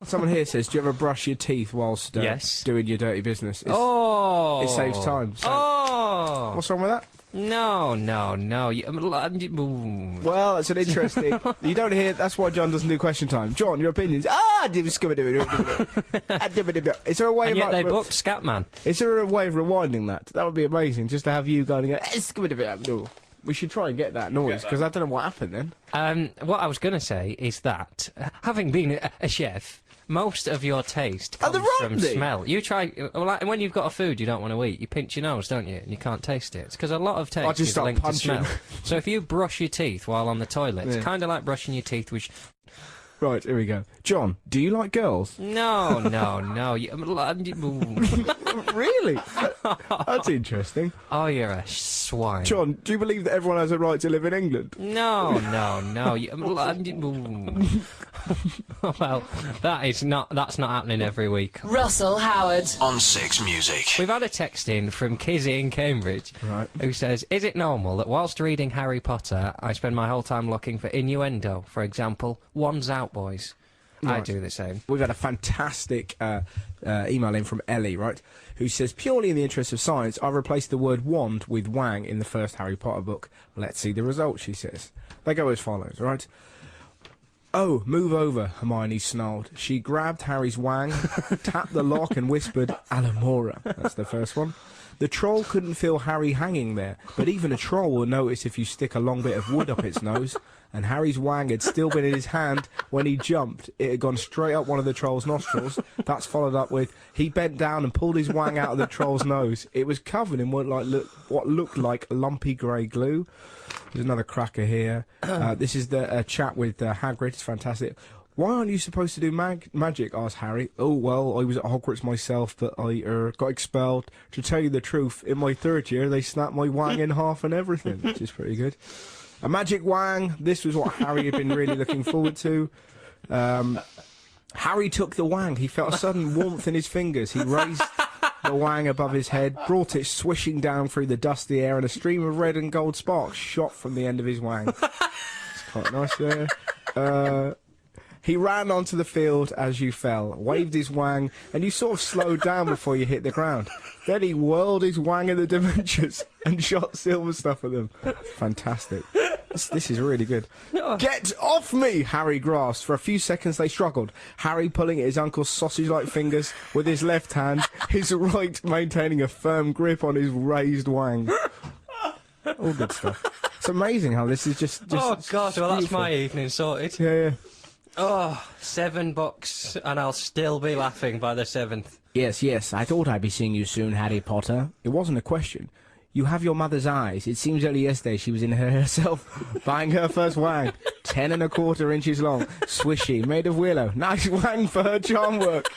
Someone here says, do you ever brush your teeth whilst doing your dirty business? It saves time. So what's wrong with that? No. Well, it's an interesting... You don't hear... That's why John doesn't do question time. John, your opinions? Is there a way and of... yet they booked Scatman. Is there a way of rewinding that? That would be amazing, just to have you going... We should try and get that noise, because I don't know what happened then. What I was going to say is that, having been a chef... Most of your taste comes from smell. You try, like, when you've got a food you don't want to eat, you pinch your nose, don't you? And you can't taste it. It's because a lot of taste is linked to smell. So if you brush your teeth while on the toilet, it's kind of like brushing your teeth with... Right, here we go. John, do you like girls? No. Really? That's interesting. Oh, you're a swine. John, do you believe that everyone has a right to live in England? No. Well, that's not happening every week. Russell Howard. On 6 Music. We've had a text in from Kizzy in Cambridge, who says, is it normal that whilst reading Harry Potter, I spend my whole time looking for innuendo? For example, one's out, boys. Right. I do the same. We've had a fantastic email in from Ellie, who says, purely in the interest of science, I replaced the word wand with wang in the first Harry Potter book. Let's see the results, she says. They go as follows, right? Oh, move over, Hermione snarled. She grabbed Harry's wang, tapped the lock and whispered, Alamora. That's the first one. The troll couldn't feel Harry hanging there, but even a troll will notice if you stick a long bit of wood up its nose. And Harry's wang had still been in his hand when he jumped. It had gone straight up one of the troll's nostrils. That's followed up with, he bent down and pulled his wang out of the troll's nose. It was covered in what looked like lumpy grey glue. There's another cracker here. This is the chat with Hagrid. It's fantastic. Why aren't you supposed to do magic? Asked Harry. Oh, well, I was at Hogwarts myself, but I got expelled. To tell you the truth, in my 3rd year, they snapped my wang in half and everything, which is pretty good. A magic wang. This was what Harry had been really looking forward to. Harry took the wang. He felt a sudden warmth in his fingers. He raised the wang above his head, brought it swishing down through the dusty air, and a stream of red and gold sparks shot from the end of his wang. It's quite nice there. He ran onto the field as you fell, waved his wang, and you sort of slowed down before you hit the ground. Then he whirled his wang at the Dementors and shot silver stuff at them. Fantastic. This is really good. Get off me! Harry grasped. For a few seconds they struggled, Harry pulling at his uncle's sausage-like fingers with his left hand, his right maintaining a firm grip on his raised wang. All good stuff. It's amazing how this is just oh, God, well, that's beautiful. my evening sorted. Yeah. Oh, $7, and I'll still be laughing by the 7th. Yes, I thought I'd be seeing you soon, Harry Potter. It wasn't a question. You have your mother's eyes. It seems only yesterday she was in her herself, buying her first wang. 10 1/4 inches long, swishy, made of willow. Nice wang for her charm work.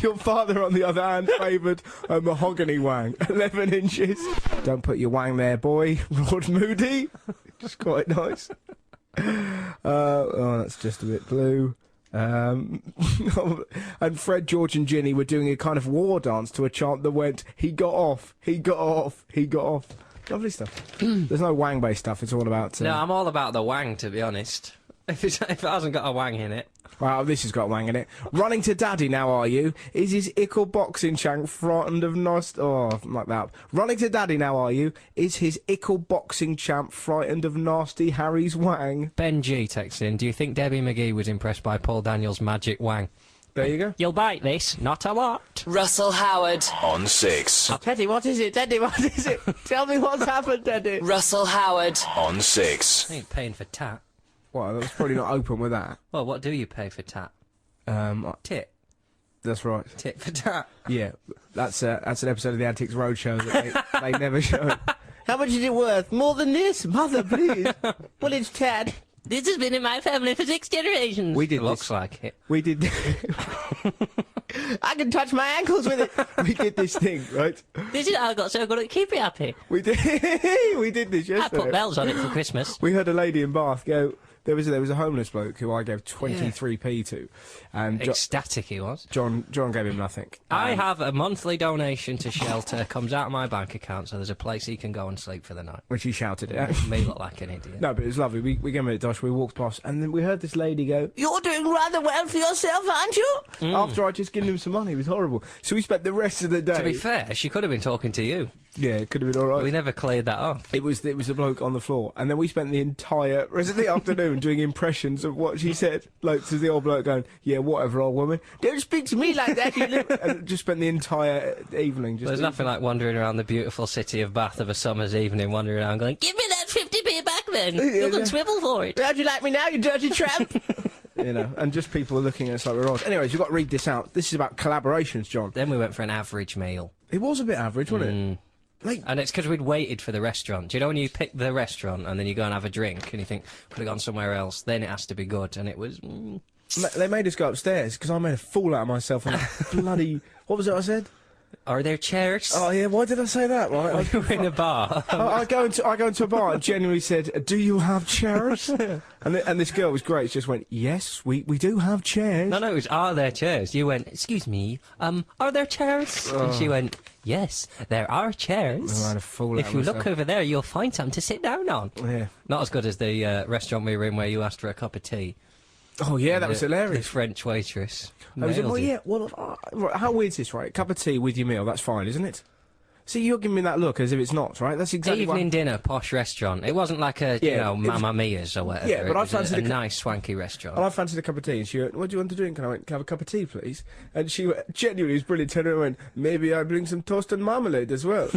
Your father, on the other hand, favoured a mahogany wang, 11 inches. Don't put your wang there, boy, roared Moody. It's quite nice. Oh, that's just a bit blue. And Fred, George and Ginny were doing a kind of war dance to a chant that went, he got off, he got off, he got off. Lovely stuff. There's no wang-based stuff, it's all about... No, I'm all about the wang, to be honest. If it hasn't got a wang in it. Wow, this has got a wang in it. Running to daddy now, are you? Is his ickle boxing champ frightened of nost... Oh, like that. Running to daddy now, are you? Is his ickle boxing champ frightened of nasty Harry's wang? Ben G texts in, do you think Debbie McGee was impressed by Paul Daniels' magic wang? There you go. You'll bite this, not a lot. Russell Howard. On 6. Teddy, what is it? Teddy, what is it? Tell me what's happened, Teddy. Russell Howard. On 6. I ain't paying for tat. Well, that was probably not open with that. Well, what do you pay for tat? Tit. That's right. Tit for tat. Yeah, that's an episode of the Antiques Roadshow that they never showed. How much is it worth? More than this? Mother, please. Well, it's Ted. This has been in my family for 6 generations. We did Looks like it. We did... I can touch my ankles with it. We did this thing, right? This is how I got so good at keeping happy. We did. We did this yesterday. I put bells on it for Christmas. We heard a lady in Bath go, There was a homeless bloke who I gave 23p to, and Ecstatic he was. John gave him nothing. I have a monthly donation to shelter, comes out of my bank account, so there's a place he can go and sleep for the night. Which he shouted it. Me look like an idiot. No, but it was lovely. We gave him a dosh, we walked past, and then we heard this lady go, "You're doing rather well for yourself, aren't you?" After I just given him some money. It was horrible. So we spent the rest of the day... To be fair, she could have been talking to you. Yeah, it could have been all right. We never cleared that off. It was a bloke on the floor, and then we spent the entire rest of the afternoon doing impressions of what she said, like to the old bloke going, "Yeah, whatever, old woman, don't speak to me like that." And just spent the entire evening. There's nothing like wandering around the beautiful city of Bath of a summer's evening, wandering around going, "Give me that 50p back, then. You can swivel for it. How'd you like me now, you dirty tramp?" You know, and just people are looking at us like we're odd. Anyways, you've got to read this out. This is about collaborations, John. Then we went for an average meal. It was a bit average, wasn't it? Like, and it's because we'd waited for the restaurant. Do you know when you pick the restaurant and then you go and have a drink and you think, could have gone somewhere else, then it has to be good, and it was... They made us go upstairs because I made a fool out of myself on that bloody... What was it I said? Are there chairs? Oh, yeah, why did I say that, right? We were in a bar. I go into a bar and genuinely said, "Do you have chairs?" and this girl was great. She just went, "Yes, we do have chairs." No, it was, "Are there chairs?" You went, "Excuse me, are there chairs?" And she went, "Yes, there are chairs. I had a fool If out you of look myself. over there, you'll find some to sit down on." Yeah. Not as good as the restaurant we were in where you asked for a cup of tea. Oh, yeah, that was The hilarious. French waitress. I was like, Nailed well, you. yeah, right, how weird is this, right? A cup of tea with your meal, that's fine, isn't it? See, you're giving me that look as if it's not, right? That's exactly Evening dinner, posh restaurant. It wasn't like a, Yeah, you know, it was- Mamma Mia's or whatever. Yeah, but it I was fancied a a nice, swanky restaurant. And I fancied a cup of tea, and she went, "What do you want to drink?" And I went, "Can I have a cup of tea, please?" And she went, genuinely was brilliant, turned around and went, "Maybe I bring some toast and marmalade as well."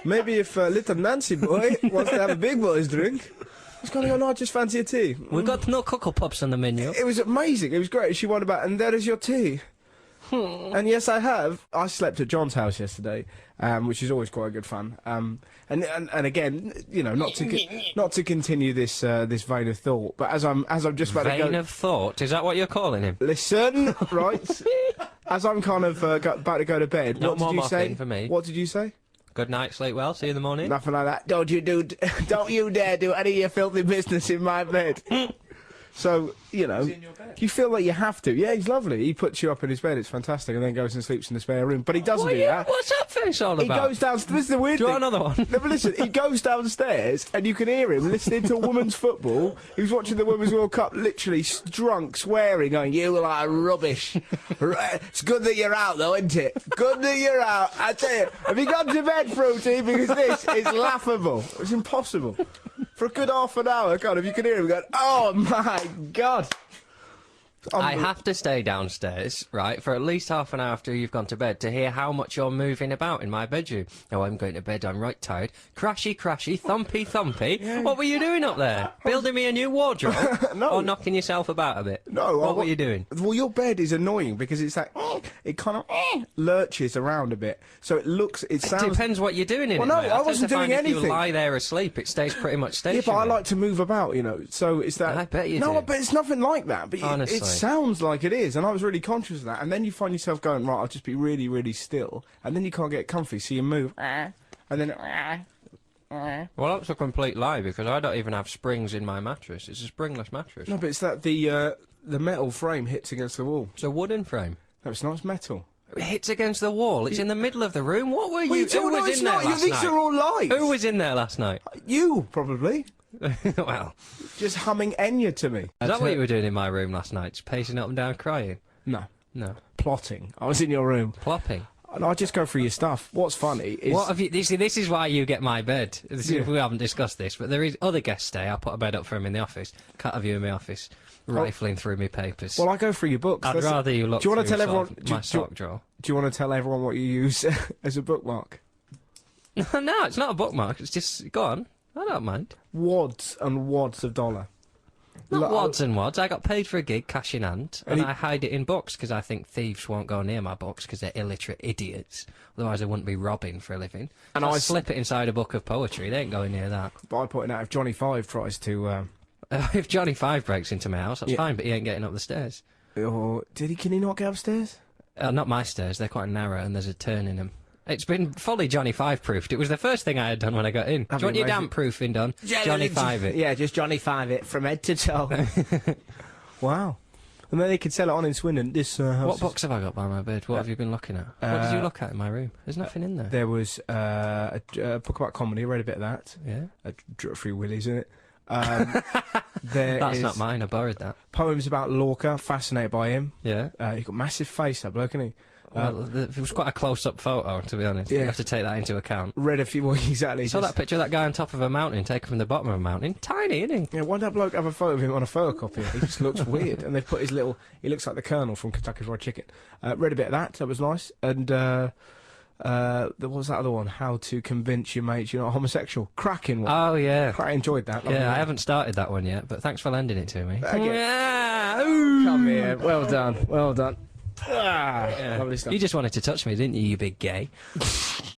Maybe if little Nancy boy wants to have a big boy's drink. I was kind of going, "No, I just fancy a tea." We've got no Cocoa Pops on the menu. It was amazing. It was great. She went about, "And there is your tea." And yes, I have. I slept at John's house yesterday, which is always quite good fun. And again, you know, not to continue this this vein of thought, but as I'm just about to go. Vein of thought, is that what you're calling him? Listen, right? As I'm kind of about to go to bed, No what more did you say? mocking for me. What did you say? Good night, sleep well, see you in the morning. Nothing like that. Don't you dare do any of your filthy business in my bed. So, you know, you feel like you have to. Yeah, he's lovely. He puts you up in his bed, it's fantastic, and then goes and sleeps in the spare room. But he doesn't do that. What's that face all He about? goes downstairs. This is the weird Do you thing. want another one? No, but listen, he goes downstairs and you can hear him listening to a woman's football. He was watching the Women's World Cup, literally drunk, swearing, going, "You are rubbish." It's good that you're out, though, isn't it? Good that you're out. I tell you, have you gone to bed, Fruity? Because this is laughable. It's impossible. For a good half an hour, God, if you can hear him going, "Oh my God." I have to stay downstairs, right, for at least half an hour after you've gone to bed to hear how much you're moving about in my bedroom. Oh, I'm going to bed, I'm right tired. Crashy, crashy, thumpy, thumpy. Yeah. What were you doing up there? Building me a new wardrobe? No. Or knocking yourself about a bit? No. What were you doing? Well, your bed is annoying because it's like, it kind of lurches around a bit. So it looks, it sounds... It depends what you're doing in Well, it, no, mate. I tend wasn't to find doing if you anything. lie there asleep, it stays pretty much Yeah, stationary. but I like to move about, you know, so it's that... I bet you No, do. but it's nothing like that. But Honestly. it sounds like it is, and I was really conscious of that. And then you find yourself going, right, I'll just be really, really still. And then you can't get comfy, so you move. And then... Well, that's a complete lie, because I don't even have springs in my mattress. It's a springless mattress. No, but it's that the metal frame hits against the wall. It's a wooden frame. No, it's not, it's metal. It hits against the wall. It's in the middle of the room. What were you... Who no, was it's in there not. last These night? are all lies. Who was in there last night? You, probably. Well, Just humming Enya to me. is that what you were doing in my room last night? Just pacing up and down crying? No. No. Plotting. I was in your room. Plopping. And I just go through your stuff. What's funny is... What have you... This is why you get my bed. Yeah. We haven't discussed this, but there is other guests stay. I'll put a bed up for him in the office. Can't have you in my office rifling through my papers. Well, I go through your books. I'd That's- rather you look Do you want to through tell sort everyone... of my sock drawer. Do you want to tell everyone what you use as a bookmark? No, it's not a bookmark. It's just... Go on. I don't mind. Wads and wads of dollar. Not Look, wads and wads. I got paid for a gig, cash in hand, and he- I hide it in books because I think thieves won't go near my books because they're illiterate idiots. Otherwise, they wouldn't be robbing for a living. And So I I s- slip it inside a book of poetry. They ain't going near that. By pointing out, if Johnny Five tries to... If Johnny Five breaks into my house, that's Yeah. fine, but he ain't getting up the stairs. Or... Can he not get upstairs? Not my stairs. They're quite narrow, and there's a turn in them. It's been fully Johnny Five-proofed. It was the first thing I had done when I got in. Do you want your damp proofing done? Johnny Five it. Yeah, just Johnny Five it from head to toe. Wow. And then they could sell it on in Swindon. This house. What books have I got by my bed? What have you been looking at? What did you look at in my room? There's nothing in there. There was a book about comedy. I read a bit of that. Yeah. Free Willies in it. That's not mine. I borrowed that. Poems about Lorca. Fascinated by him. Yeah. He got massive face, that bloke, hasn't he? Well, it was quite a close-up photo, to be honest. Yeah. You have to take that into account. Read a few. Well, exactly. You saw that picture of that guy on top of a mountain, taken from the bottom of a mountain. Tiny, isn't he? Yeah, why did that bloke have a photo of him on a photocopy? He just looks weird. And they've put his little... He looks like the Colonel from Kentucky Fried Chicken. Read a bit of that. That was nice. And what was that other one? How to convince your mates you're not homosexual. Cracking one. Oh, yeah. I enjoyed that. Yeah, I haven't started that one yet, but thanks for lending it to me. Come here. Well done. Well done. Lovely stuff. You just wanted to touch me, didn't you, you big gay?